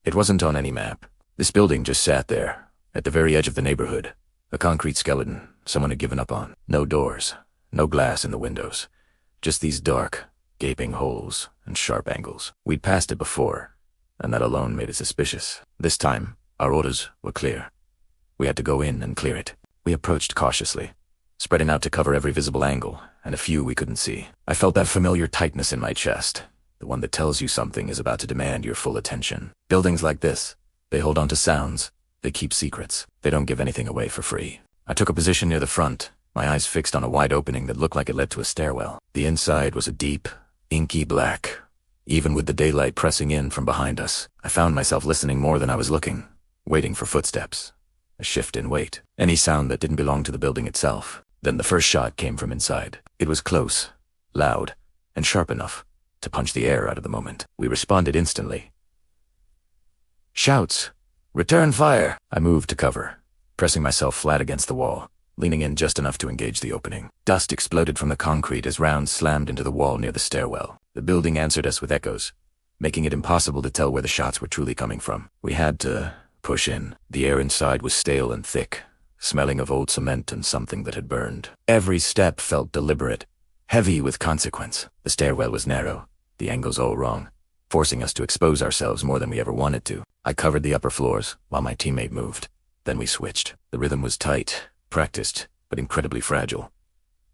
It wasn't on any map. This building just sat there, at the very edge of the neighborhood. A concrete skeleton someone had given up on. No doors, no glass in the windows. Just these dark, gaping holes and sharp angles. We'd passed it before, and that alone made it suspicious. This time, our orders were clear. We had to go in and clear it. We approached cautiously, spreading out to cover every visible angle, and a few we couldn't see. I felt that familiar tightness in my chest, the one that tells you something is about to demand your full attention. Buildings like this, they hold on to sounds, they keep secrets, they don't give anything away for free. I took a position near the front, my eyes fixed on a wide opening that looked like it led to a stairwell. The inside was a deep, inky black. Even with the daylight pressing in from behind us, I found myself listening more than I was looking, waiting for footsteps. A shift in weight. Any sound that didn't belong to the building itself. Then the first shot came from inside. It was close, loud, and sharp enough to punch the air out of the moment. We responded instantly. Shouts! Return fire! I moved to cover, pressing myself flat against the wall, leaning in just enough to engage the opening. Dust exploded from the concrete as rounds slammed into the wall near the stairwell. The building answered us with echoes, making it impossible to tell where the shots were truly coming from. We had to push in. The air inside was stale and thick, smelling of old cement and something that had burned. Every step felt deliberate, heavy with consequence. The stairwell was narrow, the angles all wrong, forcing us to expose ourselves more than we ever wanted to. I covered the upper floors while my teammate moved. Then we switched. The rhythm was tight, practiced, but incredibly fragile.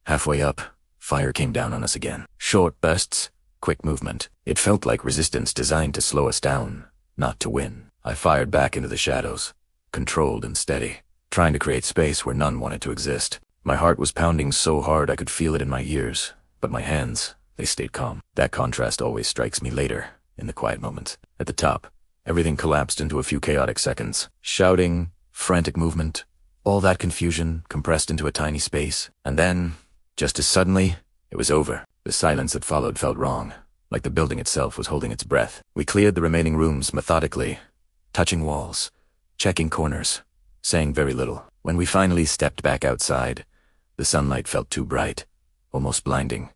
Halfway up, fire came down on us again. Short bursts, quick movement. It felt like resistance designed to slow us down, not to win. I fired back into the shadows, controlled and steady, trying to create space where none wanted to exist. My heart was pounding so hard I could feel it in my ears, but my hands, they stayed calm. That contrast always strikes me later, in the quiet moments. At the top, everything collapsed into a few chaotic seconds. Shouting, frantic movement, all that confusion compressed into a tiny space. And then, just as suddenly, it was over. The silence that followed felt wrong, like the building itself was holding its breath. We cleared the remaining rooms methodically, touching walls, checking corners, saying very little. When we finally stepped back outside, the sunlight felt too bright, almost blinding.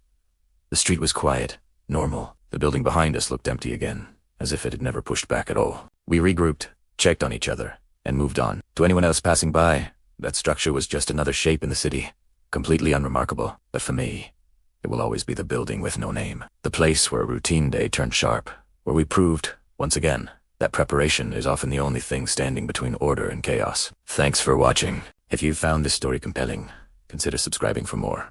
The street was quiet, normal. The building behind us looked empty again, as if it had never pushed back at all. We regrouped, checked on each other, and moved on. To anyone else passing by, that structure was just another shape in the city, completely unremarkable. But for me, it will always be the building with no name. The place where a routine day turned sharp, where we proved, once again, that preparation is often the only thing standing between order and chaos. Thanks for watching. If you found this story compelling, consider subscribing for more.